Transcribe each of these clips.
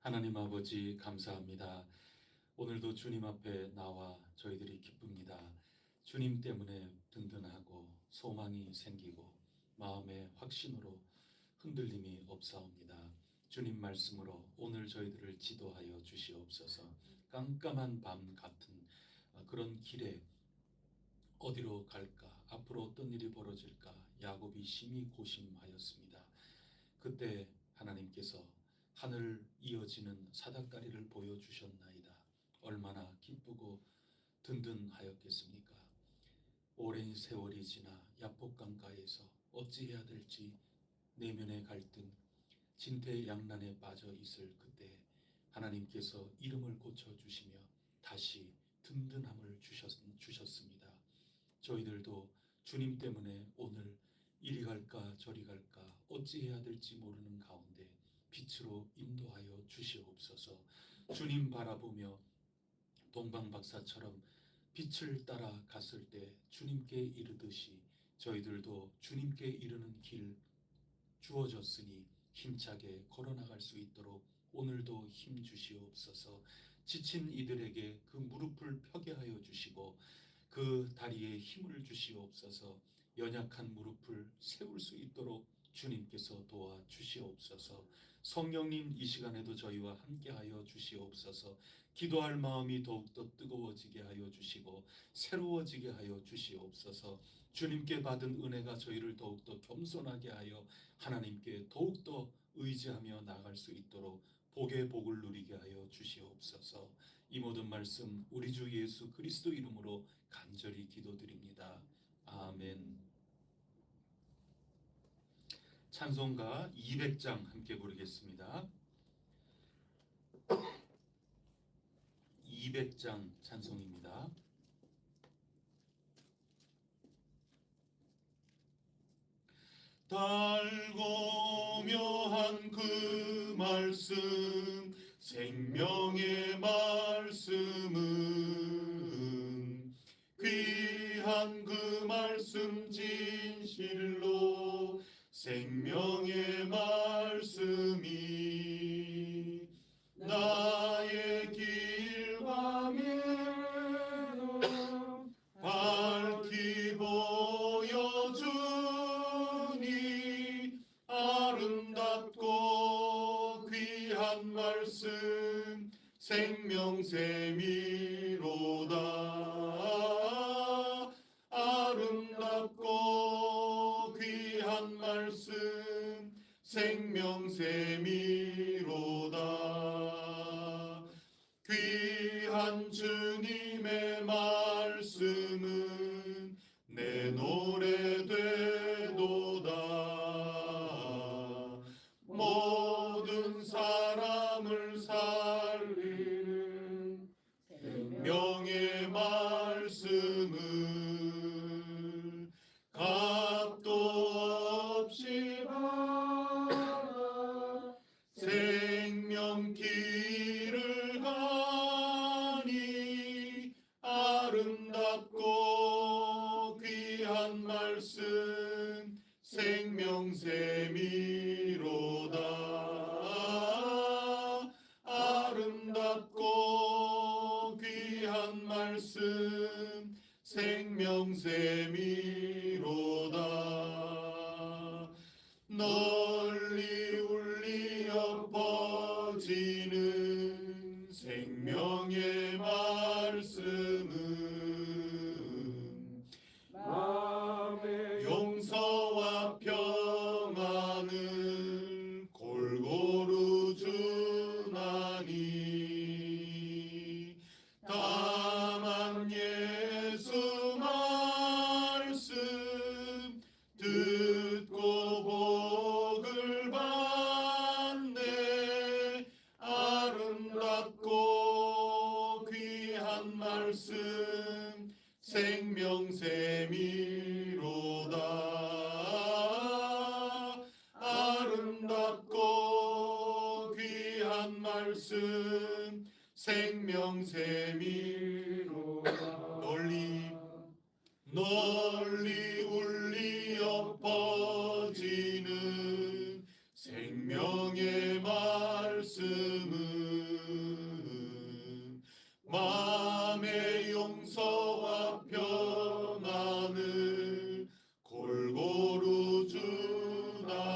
하나님 아버지 감사합니다. 오늘도 주님 앞에 나와 저희들이 기쁩니다. 주님 때문에 든든하고 소망이 생기고 마음의 확신으로 흔들림이 없사옵니다. 주님 말씀으로 오늘 저희들을 지도하여 주시옵소서. 깜깜한 밤 같은 그런 길에 어디로 갈까? 앞으로 어떤 일이 벌어질까? 야곱이 심히 고심하였습니다. 그때 하나님께서 하늘 이어지는 사닥다리를 보여주셨나이다. 얼마나 기쁘고 든든하였겠습니까? 오랜 세월이 지나 야복강가에서 어찌해야 될지 내면의 갈등, 진퇴양난에 빠져 있을 그때 하나님께서 이름을 고쳐주시며 다시 든든함을 주셨습니다. 저희들도 주님 때문에 오늘 이리 갈까 저리 갈까 어찌해야 될지 모르는 가운데 빛으로 인도하여 주시옵소서. 주님 바라보며 동방박사처럼 빛을 따라 갔을 때 주님께 이르듯이 저희들도 주님께 이르는 길 주어졌으니 힘차게 걸어나갈 수 있도록 오늘도 힘 주시옵소서. 지친 이들에게 그 무릎을 펴게 하여 주시고 그 다리에 힘을 주시옵소서. 연약한 무릎을 세울 수 있도록 주님께서 도와 주시옵소서. 성령님 이 시간에도 저희와 함께하여 주시옵소서. 기도할 마음이 더욱더 뜨거워지게 하여 주시고 새로워지게 하여 주시옵소서. 주님께 받은 은혜가 저희를 더욱더 겸손하게 하여 하나님께 더욱더 의지하며 나갈 수 있도록 복의 복을 누리게 하여 주시옵소서. 이 모든 말씀 우리 주 예수 그리스도 이름으로 간절히 기도드립니다. 아멘. 찬송가 200장 함께 부르겠습니다. 200장 찬송입니다. 달고 묘한 그 말씀 생명의 말씀은 귀한 그 말씀 진실로 생명의 말씀이 나의 길과 미래로 밝히 보여주니 아름답고 귀한 말씀 생명샘이로다. 아름답고 귀한 말씀 생명샘이로다. 귀한 주님의 말씀은 내 노래 되도다. 모든 사람을 살리는 생명의 말씀을 값도 없이 받아 생명길을 가니 아름답고 귀한 말씀 생명샘이로다. 아름답고 귀한 말씀 생명샘이로다. 널리 울리어 퍼지는 생명의 말씀은 마음의 용서와 평안을 골고루 주나니 다만 예수 말씀 듣고 복을 받네. 아름답고 귀한 말씀 생명샘이로다. 아름답고 귀한 말씀 생명샘이로다. 널리 울리어 퍼지는 생명의 말씀은 마음의 용서와 평안을 골고루 주나니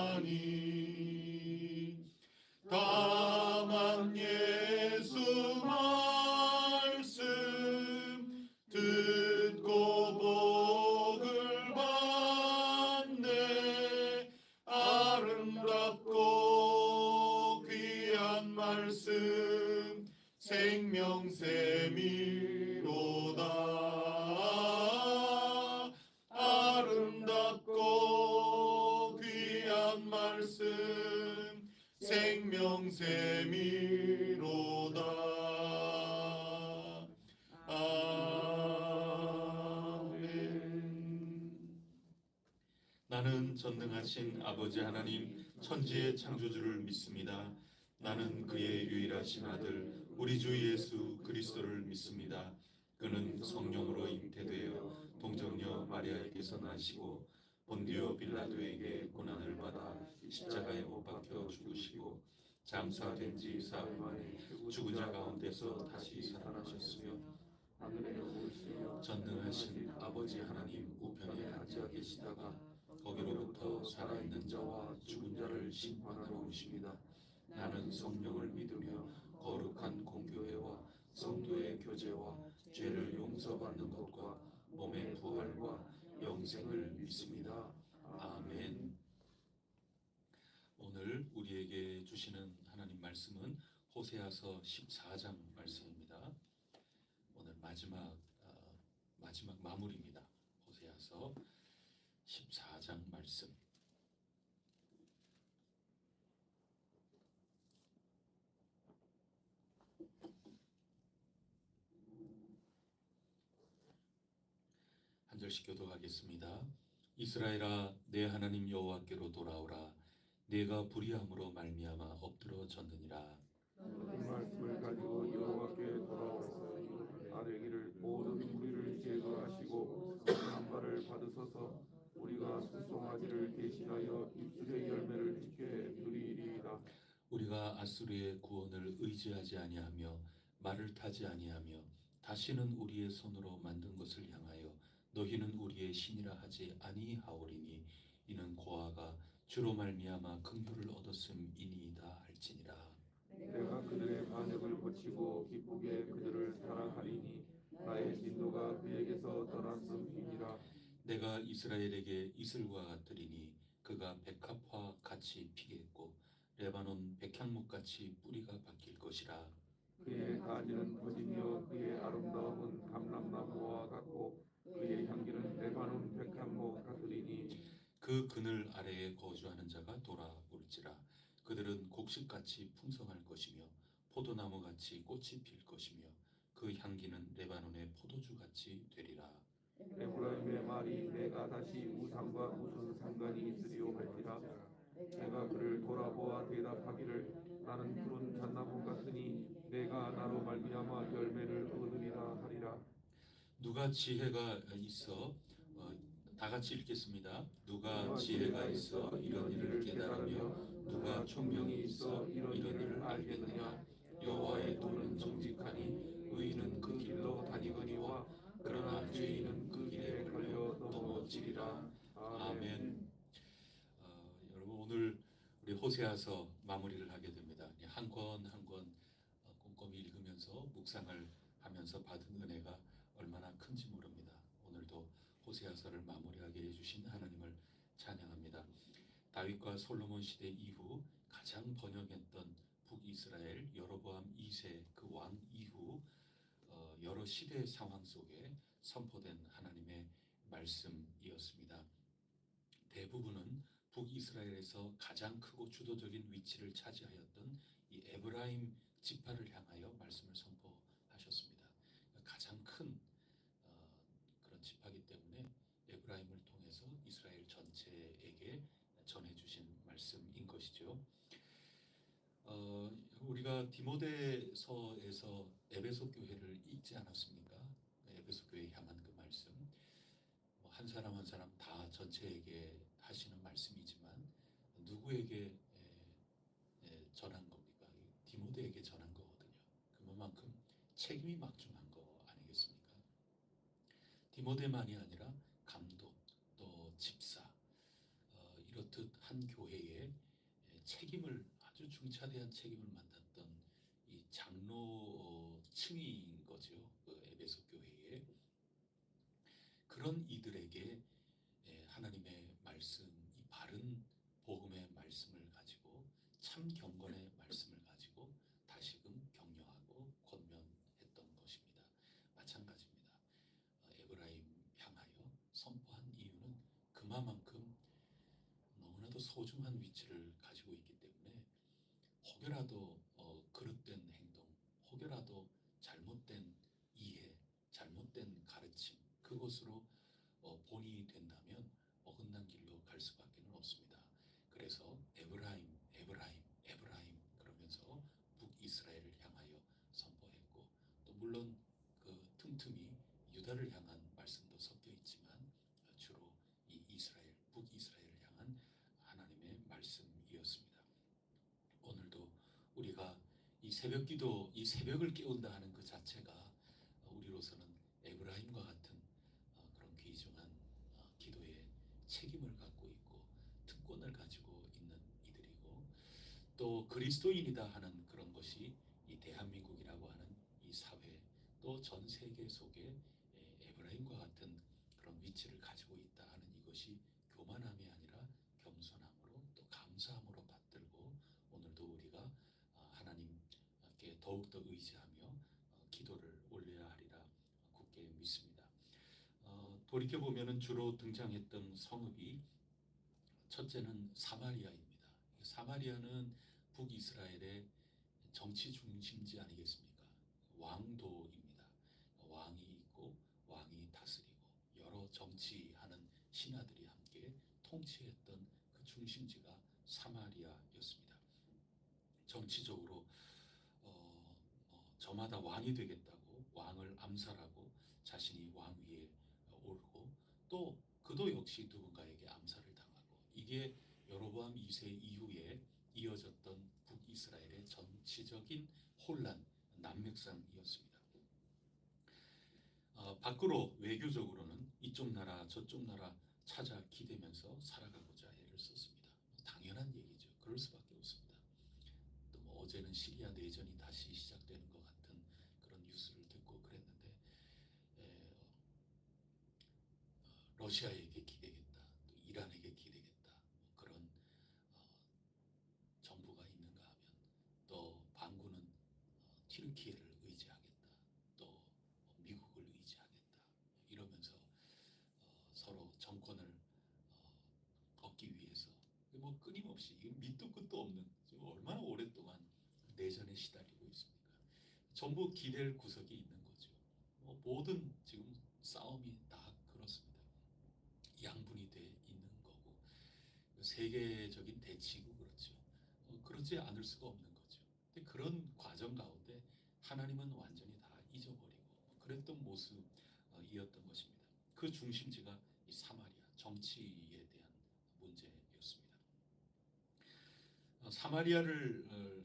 다만 예수 말씀 듣고 복을 받네 아름답고 귀한 말씀 생명샘이로다 아름답고 귀한 말씀 생명샘이로다 아멘. 나는 전능하신 아버지 하나님 천지의 창조주를 믿습니다. 나는 그의 유일하신 아들 우리 주 예수 그리스도를 믿습니다. 그는 성령으로 잉태되어 동정녀 마리아에게서 나시고 본디오 빌라도에게 고난을 받아 십자가에 못 박혀 죽으시고 장사된 지 사흘 만에 죽은 자 가운데서 다시 살아나셨으며 하늘에 오르시며 전능하신 아버지 하나님 우편에 앉아 계시다가 거기로부터 살아있는 자와 죽은 자를 심판하러 오십니다. 나는 성령을 믿으며 거룩한 공교회와 성도의 교제와 죄를 용서받는 것과 몸의 부활과 영생을 믿습니다. 아멘. 오늘 우리에게 주시는 하나님 말씀은 호세아서 14장 말씀입니다. 오늘 마지막 마무리입니다. 호세아서 14장 말씀. 한 절씩 교독하겠습니다. 이스라엘아 내 하나님 여호와께로 돌아오라. 내가 불의함으로 말미암아 엎드러졌느니라. 이 말씀을 가지고 여호와께 돌아오소서. 아뢰기를 모든 우리를 제거하시고 한 발을 받으소서. 우리가 수송아지를 대신하여 입술의 열매를 짓게 누리리이다. 우리가 아수르의 구원을 의지하지 아니하며 말을 타지 아니하며 다시는 우리의 손으로 만든 것을 향하여 너희는 우리의 신이라 하지 아니하오리니 이는 고아가 주로 말미암아 긍휼을 얻었음이니이다 할지니라. 내가 그들의 반역을 고치고 기쁘게 그들을 사랑하리니 나의 진노가 그에게서 떠났음이니라. 내가 이스라엘에게 이슬과 같으리니 그가 백합화 같이 피겠고 레바논 백향목 같이 뿌리가 바뀔 것이라. 그의 가지는 퍼지며 그의 아름다움은 감람나무와 같고 그의 향기는 레바논 백향목 같으리니 그 그늘 아래에 거주하는 자가 돌아올지라. 그들은 곡식같이 풍성할 것이며 포도나무같이 꽃이 필 것이며 그 향기는 레바논의 포도주같이 되리라. 에브라임의 말이 내가 다시 우상과 무슨 상관이 있으리요 할지라. 내가 그를 돌아보아 대답하기를 나는 푸른 잣나무 같으니 내가 나로 말미암아 열매를 얻으리라 하리라. 누가 지혜가 있어 다 같이 읽겠습니다. 누가 지혜가 있어 이런 일을 깨달으며 누가 총명이 있어 이런 일을 알겠느냐. 여호와의 도는 정직하니 의인은 그 길로 다니거니와 그러나 죄인은 그 길에 걸려 넘어지리라. 아멘. 여러분 오늘 우리 호세아서 마무리를 하게 됩니다. 한 권 한 권 꼼꼼히 읽으면서 묵상을 하면서 받은 은혜가 얼마나 큰지 모릅니다. 오늘도 호세아서를 마무리하게 해주신 하나님을 찬양합니다. 다윗과 솔로몬 시대 이후 가장 번영했던 북이스라엘 여로보암 2세 그 왕 이후 여러 시대 상황 속에 선포된 하나님의 말씀이었습니다. 대부분은 북이스라엘에서 가장 크고 주도적인 위치를 차지하였던 이 에브라임 지파를 향하여 말씀을 선포하셨습니다. 가장 큰 그런 지파이기 때문에 에브라임을 통해서 이스라엘 전체에게 전해주신 말씀인 것이죠. 우리가 디모데서에서 에베소 교회를 읽지 않았습니까? 에베소 교회에 향한 그 말씀, 한 사람 한 사람 다 전체에게 하시는 말씀이지만 누구에게 전한 겁니까? 디모데에게 전한 거거든요. 그만큼 책임이 막중한 거 아니겠습니까? 디모데만이 아니라 감독 또 집사 이렇듯 한 교회에 책임을 아주 중차대한 책임을 맡았던 이 장로층인 거죠. 그 에베소 교회에 그런 이들에게 하나님의 말씀, 이 바른 복음의 말씀을 가지고 참 경건의 말씀을 가지고 다시금 격려하고 권면했던 것입니다. 마찬가지입니다. 에브라임 향하여 선포한 이유는 그만큼 너무나도 소중한 위치를 가지고 있기 때문에 혹여라도 그릇된 행동, 혹여라도 잘못된 이해, 잘못된 가르침 그것으로 본이 된다면 어긋난 길로 갈 수밖에 없습니다. 그래서 에브라임, 에브라임, 에브라임 그러면서 북이스라엘을 향하여 선포했고 또 물론 그 틈틈이 유다를 향한 말씀도 섞여 있지만 주로 이 이스라엘, 북이스라엘을 향한 하나님의 말씀이었습니다. 오늘도 우리가 이 새벽기도, 이 새벽을 깨운다 하는 그 자체가 우리로서는 에브라임과 같은 그런 귀중한 기도의 책임을 갖고 있고 특권을 가지고 있는 이들이고 또 그리스도인이다 하는 그런 것이 이 대한민국이라고 하는 이 사회 또 전 세계 속에 에브라임과 같은 그런 위치를 가지고 있다 하는 이것이 교만함이 아니라 겸손함으로 또 감사함으로 받들고 오늘도 우리가 하나님께 더욱더 의지하며 기도를 올려야 하리라 굳게 믿습니다. 돌이켜보면 주로 등장했던 성읍이 첫째는 사마리아입니다. 사마리아는 북이스라엘의 정치 중심지 아니겠습니까? 왕도입니다. 왕이 있고 왕이 다스리고 여러 정치하는 신하들이 함께 통치했던 그 중심지가 사마리아였습니다. 정치적으로 저마다 왕이 되겠다고 왕을 암살하고 자신이 왕 위에 오르고 또 그도 역시 누군가에게 암살을 당하고 이게 여로보암 2세 이후에 이어졌던 북이스라엘의 정치적인 혼란, 난맥상이었습니다. 밖으로 외교적으로는 이쪽 나라 저쪽 나라 찾아 기대면서 살아가고자 애를 썼습니다. 당연한 얘기죠. 그럴 수밖에 없습니다. 또 뭐 어제는 시리아 내전이 다시 시작되는 것 같은 그런 뉴스를 듣고 그랬는데 러시아에게 기대겠다, 또 이란에게 기대겠다 뭐 그런 정부가 있는가 하면 또 반구는 튀르키예를 의지하겠다, 또 미국을 의지하겠다 이러면서 서로 정권을 얻기 위해서 뭐 끊임없이 밑도 끝도 없는 지금 얼마나 오랫동안 내전에 시달리고 있습니까? 전부 기댈 구석이 있는 거죠. 모든 지금 싸움이 다 그렇습니다. 양분이 돼 있는 거고 세계적인 대치고 그렇죠. 그렇지 않을 수가 없는 거죠. 근데 그런 과정 가운데 하나님은 완전히 다 잊어버리고 그랬던 모습이었던 것입니다. 그 중심지가 이 사마리아 정치에 대한 문제였습니다.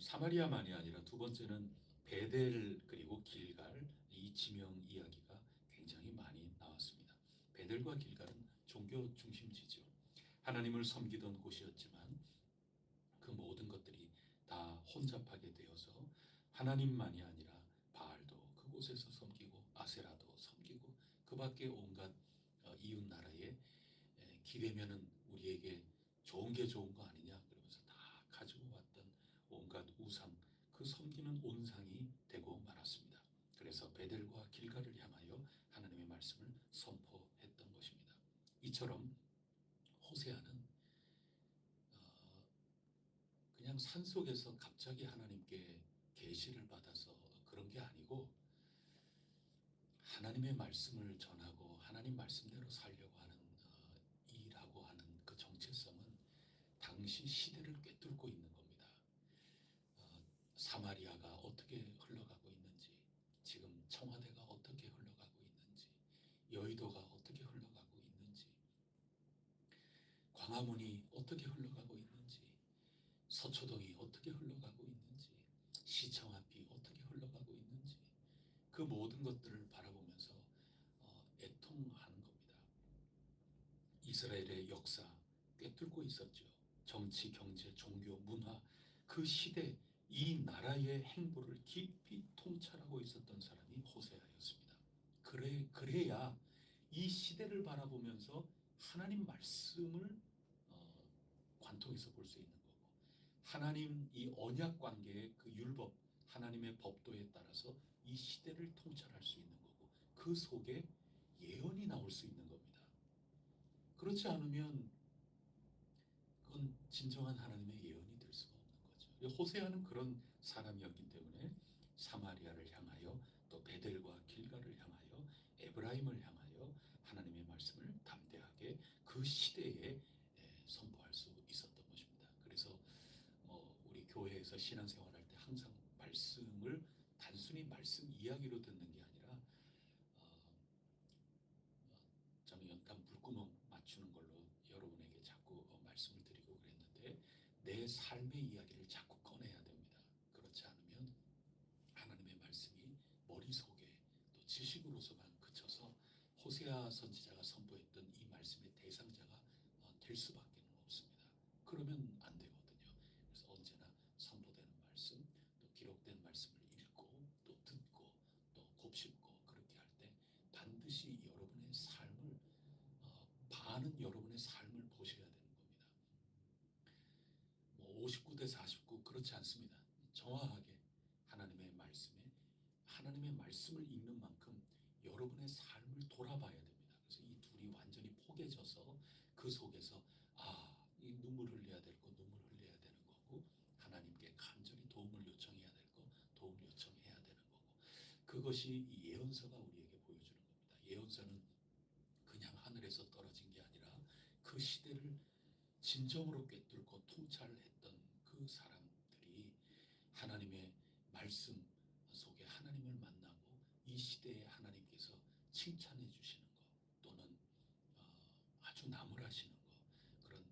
사마리아만이 아니라 두 번째는 베델 그리고 길갈 이 지명 이야기가 굉장히 많이 나왔습니다. 베델과 길갈은 종교 중심지죠. 하나님을 섬기던 곳이었지만 그 모든 것들이 다 혼잡하게 되어서 하나님만이 아니라 바알도 그곳에서 섬기고 아세라도 섬기고 그 밖에 온갖 이웃 나라에 기대면은 우리에게 좋은 게 좋은 거 아니냐 그러면서 다 가지고 왔던 온갖 우상 그 섬기는 온상이 되고 말았습니다. 그래서 베델과 길갈을 향하여 하나님의 말씀을 선포했던 것입니다. 이처럼 호세아는 그냥 산속에서 갑자기 하나님께 계시를 받아서 그런 게 아니고 하나님의 말씀을 전하고 하나님 말씀대로 살려고 하는 일하고 하는 그 정체성은 당시 시대를 꿰뚫고 있는 겁니다. 사마리아가 어떻게 흘러가고 있는지, 지금 청와대가 어떻게 흘러가고 있는지, 여의도가 어떻게 흘러가고 있는지, 광화문이 어떻게 흘러가고 있는지, 서초동이 어떻게 흘러가고 있는지, 시청 앞이 어떻게 흘러가고 있는지 것들을 바라보면서 애통하는 겁니다. 이스라엘의 역사 꿰뚫고 있었죠. 정치, 경제, 종교, 문화, 그 시대 이 나라의 행보를 깊이 통찰하고 있었던 사람이 호세아였습니다. 그래야 이 시대를 바라보면서 하나님 말씀을 관통해서 볼 수 있는 거고, 하나님 이 언약 관계의 그 율법, 하나님의 법도에 따라서 이 시대를 통찰할 수 있는 거고, 그 속에 예언이 나올 수 있는 겁니다. 그렇지 않으면 그건 진정한 하나님의 예언이 될 수가 없는 거죠. 호세아는 그런 사람이었기 때문에 사마리아를 향하여, 또 베델과 길갈을 향하여, 에브라임을 향하여 하나님의 말씀을 담대하게 그 시대에 선포할 수 있었던 것입니다. 그래서 우리 교회에서 신앙생활할 때 항상 말씀을 단순히 말씀 이야기로 듣는 게 아니라 저는 연탄 불구멍 맞추는 걸로 여러분에게 자꾸 말씀을 드리고 그랬는데, 내 삶의 이야기를 자꾸 꺼내야 됩니다. 그렇지 않으면 하나님의 말씀이 머릿속에 또 지식으로서만 그쳐서 호세아 선지자가 선포했던 이 말씀의 대상자가 될 수밖에 없습니다. 그러면 안 되거든요. 그래서 언제나 선포되는 말씀, 또 기록된 말씀을 읽고 또 듣고 또 곱씹고 그렇게 할 때 반드시 여러분의 삶을 반은 여러분의 삶을 보셔야 되는 겁니다. 59대 49 그렇지 않습니다. 정확하게 하나님의 말씀을 읽는 만큼 여러분의 삶을 돌아봐야 됩니다. 그래서 이 둘이 완전히 포개져서 그 속에서 이 눈물 흘려야 될 거 눈물 흘려야 되는 거고, 하나님께 간절히 도움을 요청해야 될 거 도움 요청해야 되는 거고, 그것이 이 예언서가 우리에게 보여주는 겁니다. 예언서는 그냥 하늘에서 떨어진 게 아니라 그 시대를 진정으로 꿰뚫고 통찰했던 그 사람들이 하나님의 말씀 속에 하나님을 만나고 이 시대에 하나님께서 칭찬해 주시는 것, 또는 아주 나무라시는 것, 그런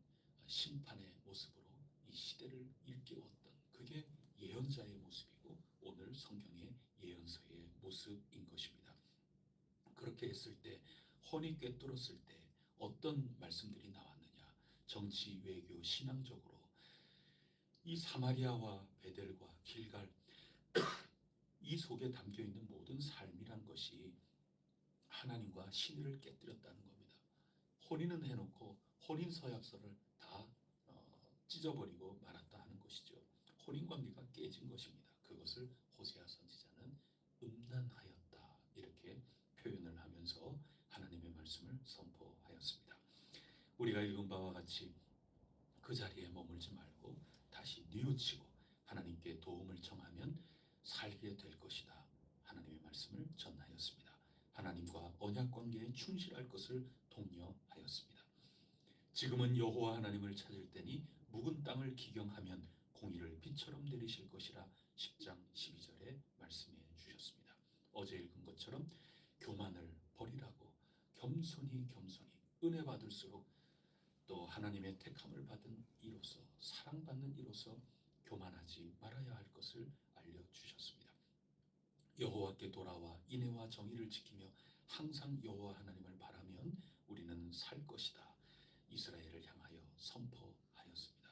심판의 모습으로 이 시대를 일깨웠던, 그게 예언자의 모습이고 오늘 성경의 예언서의 모습인 것입니다. 그렇게 했을 때, 혼이 꿰뚫었을 때 어떤 말씀들이 나왔느냐? 정치, 외교, 신앙적으로 이 사마리아와 베델과 길갈 이 속에 담겨있는 모든 삶이란 것이 하나님과 신의를 깨뜨렸다는 겁니다. 혼인은 해놓고 혼인 서약서를 다 찢어버리고 말았다 하는 것이죠. 혼인관계가 깨진 것입니다. 그것을 호세아 선지자는 음란하였다 이렇게 표현을 하면서 하나님의 말씀을 선포하였습니다. 우리가 읽은 바와 같이 그 자리에 머물지 말고 다시 뉘우치고 하나님께 도움을 청하면 살게 될 것이다. 하나님의 말씀을 전하였습니다. 하나님과 언약 관계에 충실할 것을 독려하였습니다. 지금은 여호와 하나님을 찾을 때니 묵은 땅을 기경하면 공의를 비처럼 내리실 것이라 10장 12절에 말씀해 주셨습니다. 어제 읽은 것처럼 교만을 버리라고, 겸손히 은혜 받을수록 또 하나님의 택함을 받은 이로서, 사랑받는 이로서 교만하지 말아야 할 것을 알려주셨습니다. 여호와께 돌아와 인애와 정의를 지키며 항상 여호와 하나님을 바라면 우리는 살 것이다. 이스라엘을 향하여 선포하였습니다.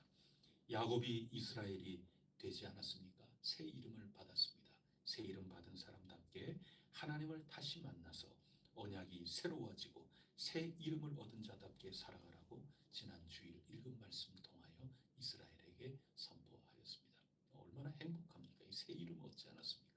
야곱이 이스라엘이 되지 않았습니까? 새 이름을 받았습니다. 새 이름 받은 사람답게 하나님을 다시 만나서 언약이 새로워지고 새 이름을 얻은 자답게 살아가라고 지난 주일 읽은 말씀을 통하여 이스라엘에게 선포하였습니다. 얼마나 행복합니까? 이 새 이름 얻지 않았습니까?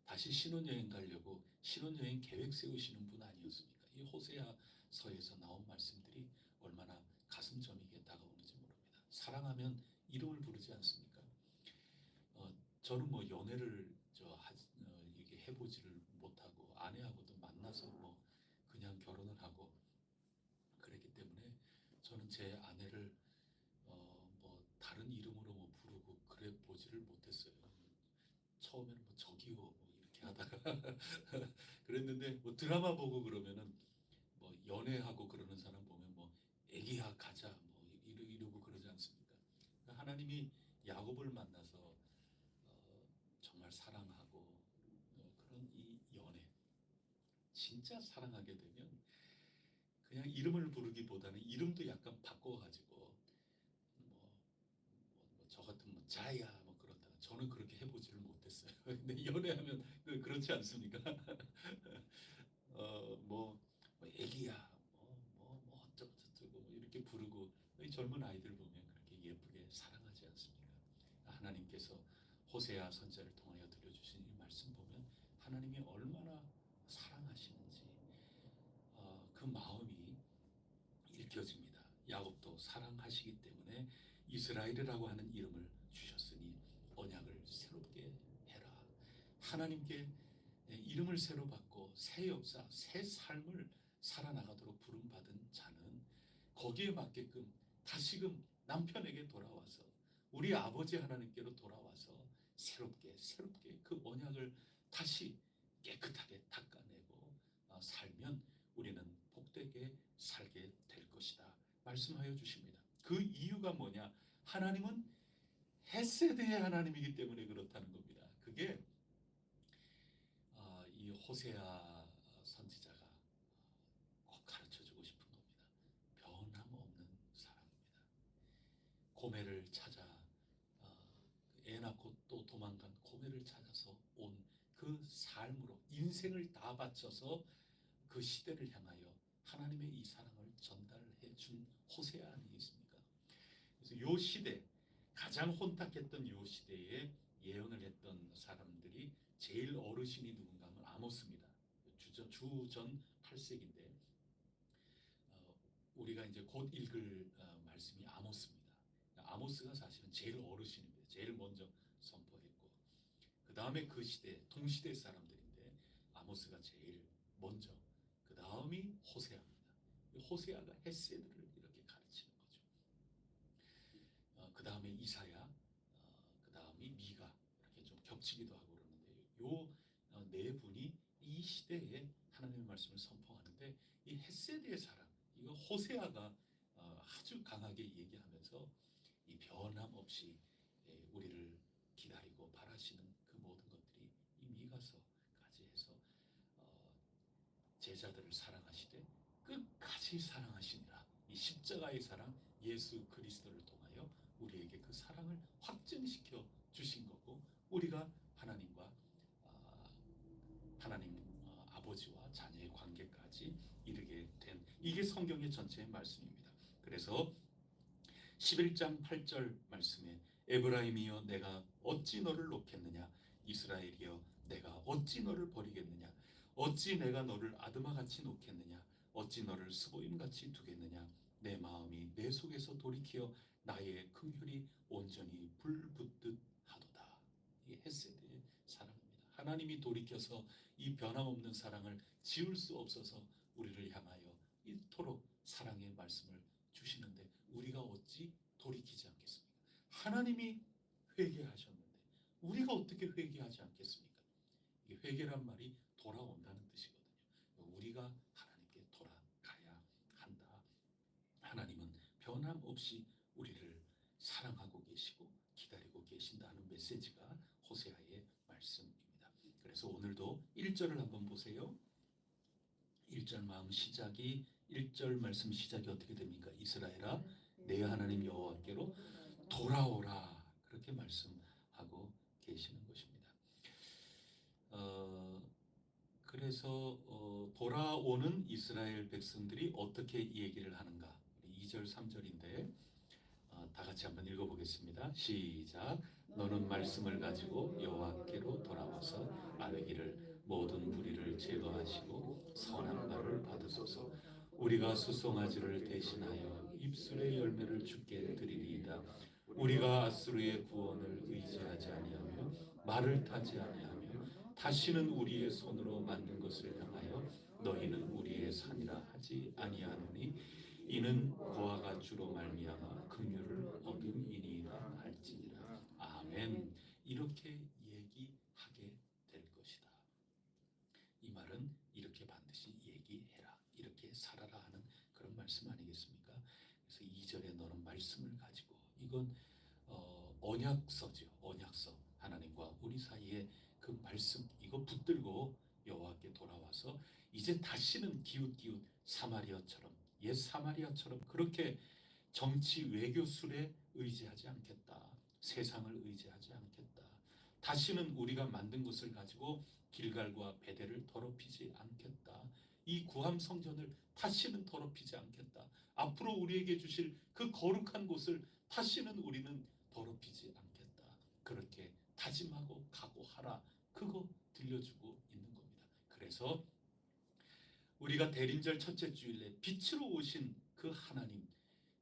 다시 신혼여행 가려고 신혼여행 계획 세우시는 분 아니었습니까? 이 호세아서에서 나온 말씀들이 얼마나 가슴 저미게 다가오는지 모릅니다. 사랑하면 이름을 부르지 않습니까? 저는 연애를 이게 해보지를 못하고 아내하고도 만나서 그냥 결혼을 하고 그랬기 때문에 저는 제 아내를 다른 이름으로 부르고 그래 보지를 못했어요. 처음에는 저기요 이렇게 하다가 그랬는데 드라마 보고 그러면은 연애하고 그러는 사람 보면 애기야 가자 이러고 그러지 않습니까? 하나님이 야곱을 만나서 정말 사랑하고 그런 이 진짜 사랑하게 되면 그냥 이름을 부르기보다는 이름도 약간 바꿔가지고 저 같은 뭐 자야 뭐 그런다. 저는 그렇게 해보지를 못했어요. 근데 연애하면 그렇지 않습니까? 뭐 애기야, 뭐 어쩌고 저쩌고 뭐 이렇게 부르고 이 젊은 아이들 보면 그렇게 예쁘게 사랑하지 않습니까? 하나님께서 호세아 선지자를 통하여 들려주신 이 말씀 보면 하나님이 얼마나 사랑하시는지 그 마음이 읽혀집니다. 야곱도 사랑하시기 때문에 이스라엘이라고 하는 이름을 주셨으니 언약을 새롭게 해라. 하나님께 이름을 새로 받고 새 역사, 새 삶을 살아나가도록 부름받은 자는 거기에 맞게끔 다시금 남편에게 돌아와서 우리 아버지 하나님께로 돌아와서 새롭게 그 언약을 다시 깨끗하게 닦아내고 살면 우리는 복되게 살게 될 것이다 말씀하여 주십니다. 그 이유가 뭐냐? 하나님은 헤세드의 하나님이기 때문에 그렇다는 겁니다. 그게 이 호세아 선지자가 꼭 가르쳐주고 싶은 겁니다. 변함없는 사랑입니다. 고멜을 찾아 애 낳고 또 도망간 고멜을 찾아서 온 그 삶으로 인생을 다 바쳐서 그 시대를 향하여 하나님의 이 사랑을 전달해 준 호세아 아니겠습니까? 그래서 요 시대 가장 혼탁했던 요 시대에 예언을 했던 사람들이 제일 어르신이 누군가 하면 아모스입니다. 주전 8세기인데 우리가 이제 곧 읽을 말씀이 아모스입니다. 아모스가 사실은 제일 어르신입니다. 제일 먼저 선포했고 그 다음에 그 시대 동시대 사람들인데 아모스가 제일 먼저 그 다음이 호세아입니다. 호세아가 헤세드를 이렇게 가르치는 거죠. 그 다음에 이사야, 그 다음이 미가 이렇게 좀 겹치기도 하고 그러는데 요 네 분이 이 시대에 하나님의 말씀을 선포하는데 이 헤세드의 사랑, 이거 호세아가 아주 강하게 얘기하면서 이 변함없이 우리를 기다리고 바라시는 그 모든 것들이 이 미가서까지 해서 제자들을 사랑하시되 끝까지 사랑하시니라. 이 십자가의 사랑, 예수 그리스도를 통하여 우리에게 그 사랑을 확증시켜 주신 거고 우리가 하나님과 하나님 아버지와 자녀의 관계까지 이르게 된 이게 성경의 전체의 말씀입니다. 그래서 11장 8절 말씀에 에브라임이여 내가 어찌 너를 놓겠느냐 이스라엘이여 내가 어찌 너를 버리겠느냐 어찌 내가 너를 아드마같이 놓겠느냐 어찌 너를 스보임같이 두겠느냐 내 마음이 내 속에서 돌이켜 나의 긍휼이 온전히 불붙듯 하도다. 이게 헤세드의 사랑입니다. 하나님이 돌이켜서 이 변함없는 사랑을 지울 수 없어서 우리를 향하여 이토록 사랑의 말씀을 주시는데 우리가 어찌 돌이키지 않겠습니까? 하나님이 회개하셨는데 우리가 어떻게 회개하지 않겠습니까? 이 회개란 말이 돌아온다는 뜻이거든요. 우리가 하나님께 돌아가야 한다. 하나님은 변함없이 우리를 사랑하고 계시고 기다리고 계신다는 메시지가 호세아의 말씀입니다. 그래서 오늘도 1절을 한번 보세요. 1절 마음 시작이 1절 말씀 시작이 어떻게 됩니까? 이스라엘아 내 하나님 여호와께로 돌아오라 그렇게 말씀하고 계시는 것입니다. 그래서 돌아오는 이스라엘 백성들이 어떻게 얘기를 하는가? 2절 3절인데 다 같이 한번 읽어보겠습니다. 시작. 너는 말씀을 가지고 여호와께로 돌아와서 아뢰기를 모든 불의를 제거하시고 선한 발을 받으소서. 우리가 수송아지를 대신하여 입술의 열매를 주께 드리리이다. 우리가 아수르의 구원을 의지하지 아니하며 말을 타지 아니하며 다시는 우리의 손으로 만든 것을 향하여 너희는 우리의 산이라 하지 아니하노니 이는 고아가 주로 말미암아 긍휼을 얻음이니이다 할지니라. 아멘. 이렇게 얘기하게 될 것이다. 이 말은 이렇게 반드시 얘기해라, 이렇게 살아라 하는 그런 말씀 아니겠습니까? 그래서 2절에 너는 말씀을 가지고, 이건 언약서죠. 언약서. 하나님과 우리 사이에 그 말씀, 이거 붙들고 여호와께 돌아와서 이제 이제 다시는 기웃기웃 사마리아처럼, 옛 사마리아처럼 그렇게 정치 외교술에 의지하지 않겠다. 세상을 의지하지 않겠다. 다시는 우리가 만든 것을 가지고 길갈과 베델을 더럽히지 않겠다. 이 구함 성전을 다시는 더럽히지 않겠다. 앞으로 우리에게 주실 그 거룩한 곳을 다시는 우리는 더럽히지 않겠다. 그렇게 다짐하고 각오하라. 그거 들려주고 있는 겁니다. 그래서 우리가 대림절 첫째 주일에 빛으로 오신 그 하나님,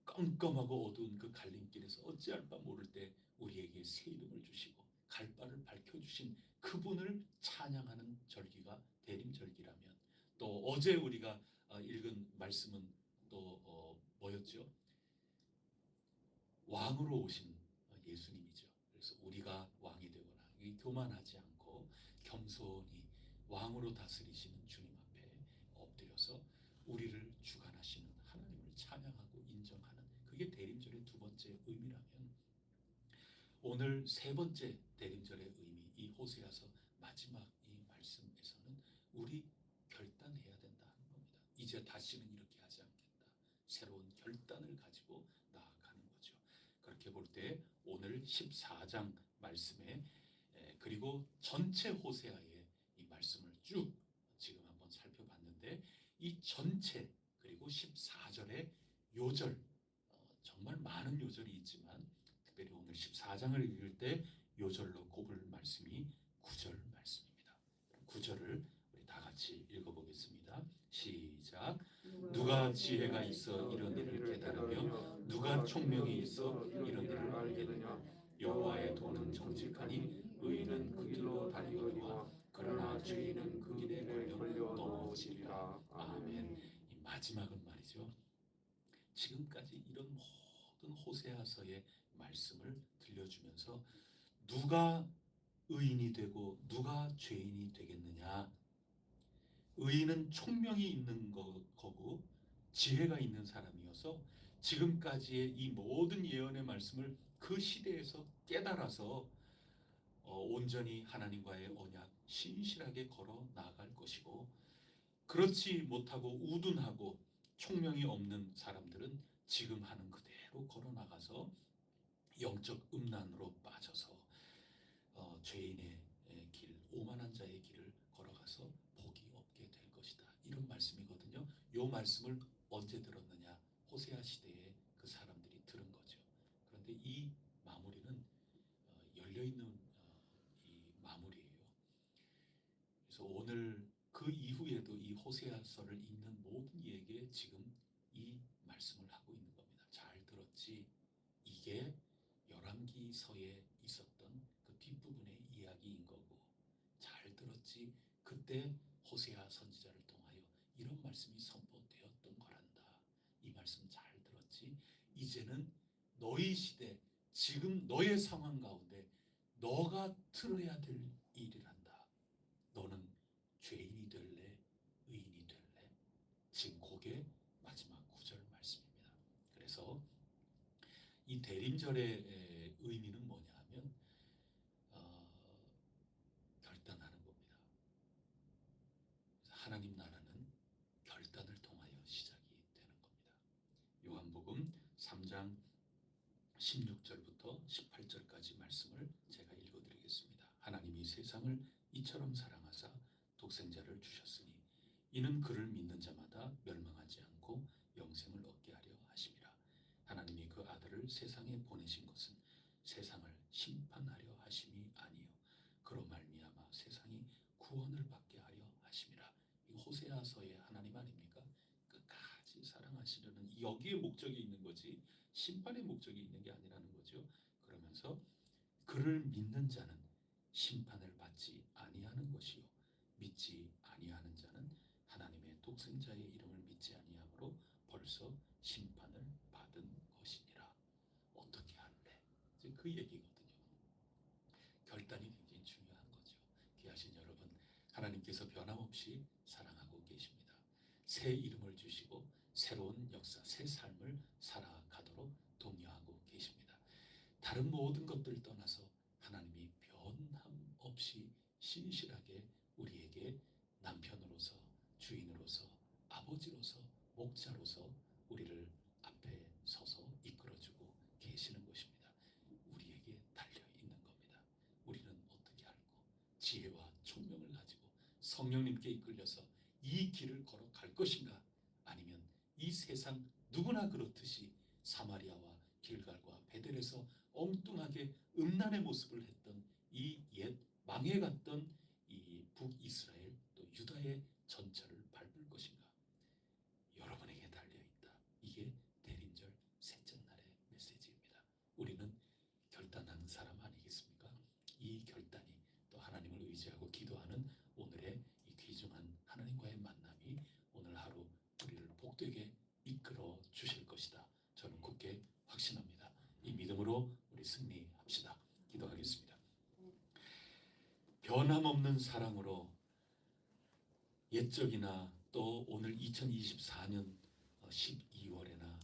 깜깜하고 어두운 그 갈림길에서 어찌할 바 모를 때 우리에게 새 이름을 주시고 갈 바를 밝혀주신 그분을 찬양하는 절기가 대림절기라면, 또 어제 우리가 읽은 말씀은 또 뭐였죠? 왕으로 오신 예수님이죠. 그래서 우리가 왕이 되거나 교만하지 않고 겸손히 왕으로 다스리시는 주님 앞에 엎드려서 우리를 주관하시는 하나님을 찬양하고 인정하는, 그게 대림절의 두 번째 의미라면, 오늘 세 번째 대림절의 의미, 이 호세아서 마지막 이 말씀에서는 우리 결단해야 된다는 겁니다. 이제 다시는 이렇게 하지 않겠다. 새로운 결단을 가지고 나아가는 거죠. 그렇게 볼 때 오늘 14장 말씀에, 그리고 전체 호세아의 이 말씀을 쭉 지금 한번 살펴봤는데, 이 전체 그리고 14절의 요절, 정말 많은 요절이 있지만 특별히 오늘 14장을 읽을 때 요절로 꼽을 말씀이 9절 말씀입니다. 9절을 우리 다 같이 읽어보겠습니다. 시작. 누가 지혜가 있어 이런 일을 깨달으며 누가 총명이 있어 이런 일을 알겠느냐. 여호와의 도는 정직하니 의인은 그 길로 다니거니와 그러나 죄인은 그 길에 걸려 넘어지리라. 아멘. 이 마지막은 말이죠, 지금까지 이런 모든 호세아서의 말씀을 들려주면서 누가 의인이 되고 누가 죄인이 되겠느냐. 의인은 총명이 있는 거고 지혜가 있는 사람이어서 지금까지의 이 모든 예언의 말씀을 그 시대에서 깨달아서 온전히 하나님과의 언약 신실하게 걸어 나아갈 것이고, 그렇지 못하고 우둔하고 총명이 없는 사람들은 지금 하는 그대로 걸어 나가서 영적 음란으로 빠져서 죄인의 길, 오만한 자의 길을 걸어가서 복이 없게 될 것이다. 이런 말씀이거든요. 이 말씀을 언제 들었느냐? 호세아 시대에 그 사람들이 들은 거죠. 그런데 이 마무리는 열려있는 이 마무리예요. 그래서 오늘 그 이후에도 이 호세아서를 읽는 모든 이에게 지금 이 말씀을 하고 있는 겁니다. 잘 들었지? 이게 열왕기서에 있었던 그 뒷부분의 이야기인 거고, 잘 들었지? 그때 호세아 선지자를 통하여 이런 말씀이 선포되었던 거란다. 이 말씀 잘 들었지? 이제는 너희 시대, 지금 너의 상황 가운데 너가 들어야 될 일이란다. 너는 죄인이 될래? 의인이 될래? 지금 그게 마지막 9절 말씀입니다. 그래서 이 대림절의 의미는 뭐냐 하면 결단하는 겁니다. 하나님 나라는 결단을 통하여 시작이 되는 겁니다. 요한복음 3장 16절부터 18절까지 말씀을 제가 읽어드리겠습니다. 하나님이 세상을 이처럼 사랑하사 독생자를 주셨으니 이는 그를 믿는 자마다 멸망하지 않고 영생을 얻게 하려 하심이라. 하나님이 그 아들을 세상에 보내신 것은 세상을 심판하려 하심이 아니요 그로 말미암아 세상이 구원을 받게 하려 하심이라. 이 호세아서의 하나님 아닙니까? 끝까지 사랑하시려는 여기에 목적이 있는 거지 심판의 목적이 있는 게 아니라는 거죠. 그러면서 그를 믿는 자는 심판을 받지 아니하는 것이요 믿지 아니하는 자는 하나님의 독생자의 이름을 믿지 아니하므로 벌써 심판을 받은 것이니라. 어떻게 할래? 이제 그 얘기거든요. 결단이 굉장히 중요한 거죠. 귀하신 여러분, 하나님께서 변함없이 사랑하고 계십니다. 새 이름을 주시고 새로운 역사, 새 삶을 살아가도록 독려하고 계십니다. 다른 모든 것들을 떠나서 하나님이 변함없이 신실하게 우리에게 남편으로서 주인으로서, 아버지로서, 목자로서 우리를 앞에 서서 이끌어주고 계시는 것입니다. 우리에게 달려있는 겁니다. 우리는 어떻게 알고 지혜와 총명을 가지고 성령님께 이끌려서 이 길을 걸어갈 것인가? 아니면 이 세상 누구나 그렇듯이 사마리아와 길갈과 베델에서 엉뚱하게 음란의 모습을 했던 이 옛 망해갔던 이 북이스라엘 또 유다의 전철을 밟을 것인가? 여러분에게 달려있다. 이게 대림절 셋째 날의 메시지입니다. 우리는 결단한 사람 아니겠습니까? 이 결단이 또 하나님을 의지하고 기도하는 오늘의 이 귀중한 하나님과의 만남이 오늘 하루 우리를 복되게 이끌어 주실 것이다. 저는 굳게 확신합니다. 이 믿음으로 우리 승리합시다. 기도하겠습니다. 변함없는 사랑으로 옛적이나 또 오늘 2024년 12월에나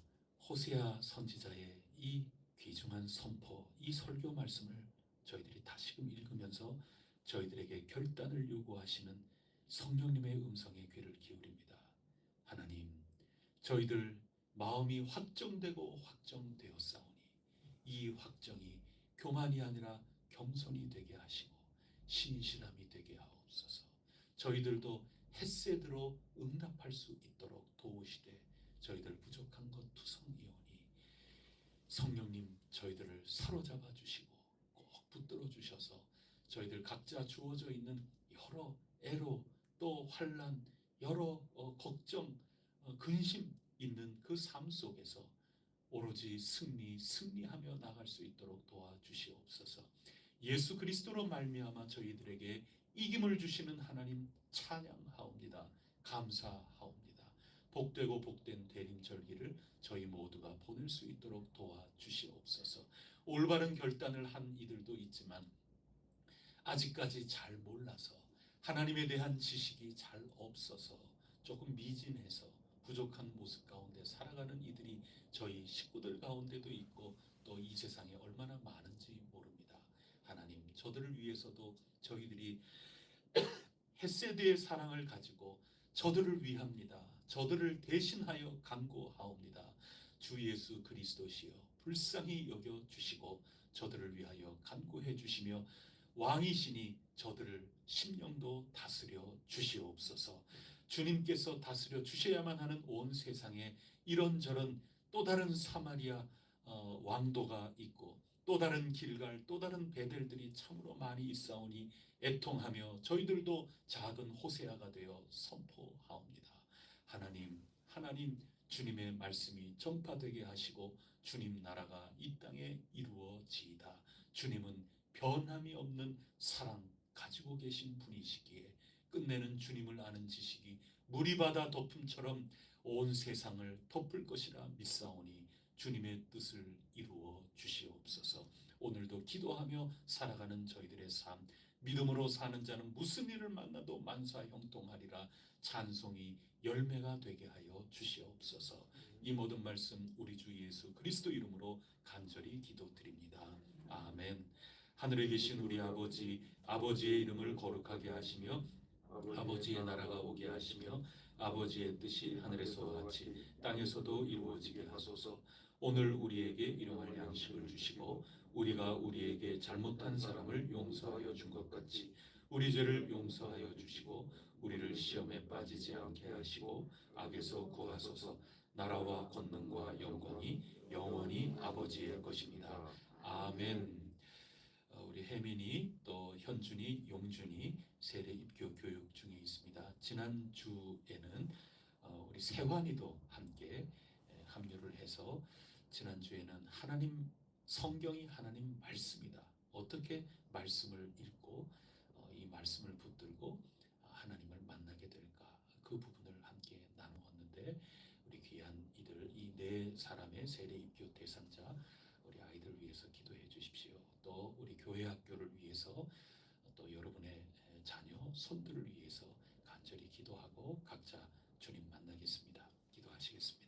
호세아 선지자의 이 귀중한 선포, 이 설교 말씀을 저희들이 다시금 읽으면서 저희들에게 결단을 요구하시는 성령님의 음성에 귀를 기울입니다. 하나님, 저희들 마음이 확정되고 확정되었사오니 이 확정이 교만이 아니라 겸손이 되게 하시고 신실함이 되게 하옵소서. 저희들도 햇새대로 응답할 수 있도록 도우시되 저희들 부족한 것 투성이오니 성령님 저희들을 사로잡아 주시고 꼭 붙들어 주셔서 저희들 각자 주어져 있는 여러 애로 또 환난 여러 걱정 근심 있는 그 삶 속에서 오로지 승리하며 나갈 수 있도록 도와주시옵소서. 예수 그리스도로 말미암아 저희들에게 이김을 주시는 하나님 찬양하옵니다. 감사하옵니다. 복되고 복된 대림절기를 저희 모두가 보낼 수 있도록 도와주시옵소서. 올바른 결단을 한 이들도 있지만 아직까지 잘 몰라서 하나님에 대한 지식이 잘 없어서 조금 미진해서 부족한 모습 가운데 살아가는 이들이 저희 식구들 가운데도 있고 또 이 세상에 얼마나 많은지 모릅니다. 하나님, 저들을 위해서도 저희들이 헷세드의 사랑을 가지고 저들을 위합니다. 저들을 대신하여 간구하옵니다. 주 예수 그리스도시여 불쌍히 여겨주시고 저들을 위하여 간구해 주시며 왕이시니 저들을 심령도 다스려 주시옵소서. 주님께서 다스려 주셔야만 하는 온 세상에 이런저런 또 다른 사마리아 왕도가 있고 또 다른 길갈 또 다른 베델들이 참으로 많이 있사오니 애통하며 저희들도 작은 호세아가 되어 선포하옵니다. 하나님 주님의 말씀이 전파되게 하시고 주님 나라가 이 땅에 이루어지이다. 주님은 변함이 없는 사랑 가지고 계신 분이시기에 끝내는 주님을 아는 지식이 물이 바다 덮음처럼 온 세상을 덮을 것이라 믿사오니 주님의 뜻을 이루어 주시옵소서. 오늘도 기도하며 살아가는 저희들의 삶, 믿음으로 사는 자는 무슨 일을 만나도 만사형통하리라 찬송이 열매가 되게 하여 주시옵소서. 이 모든 말씀 우리 주 예수 그리스도 이름으로 간절히 기도드립니다. 아멘. 하늘에 계신 우리 아버지의 이름을 거룩하게 하시며 아버지의 나라가 오게 하시며 아버지의 뜻이 하늘에서와 같이 땅에서도 이루어지게 하소서. 오늘 우리에게 일용할 양식을 주시고 우리가 우리에게 잘못한 사람을 용서하여 준 것 같이 우리 죄를 용서하여 주시고 우리를 시험에 빠지지 않게 하시고 악에서 구하소서. 나라와 권능과 영광이 영원히 아버지의 것입니다. 아멘. 우리 혜민이 또 현준이, 용준이 세례 입교 교육 중에 있습니다. 지난 주에는 우리 세환이도 함께 합류를 해서 지난 주에는 하나님 성경이 하나님 말씀이다. 어떻게 말씀을 읽고 이 말씀을 붙들고 하나님을 만나게 될까? 그 부분을 함께 나누었는데 우리 귀한 이들 이 네 사람의 세례 입교 대상자 우리 아이들 위해서 기도해 주십시오. 또 우리 교회 학교를 위해서 또 여러분의 자녀 손들을 위해서 간절히 기도하고 각자 주님 만나겠습니다. 기도하시겠습니다.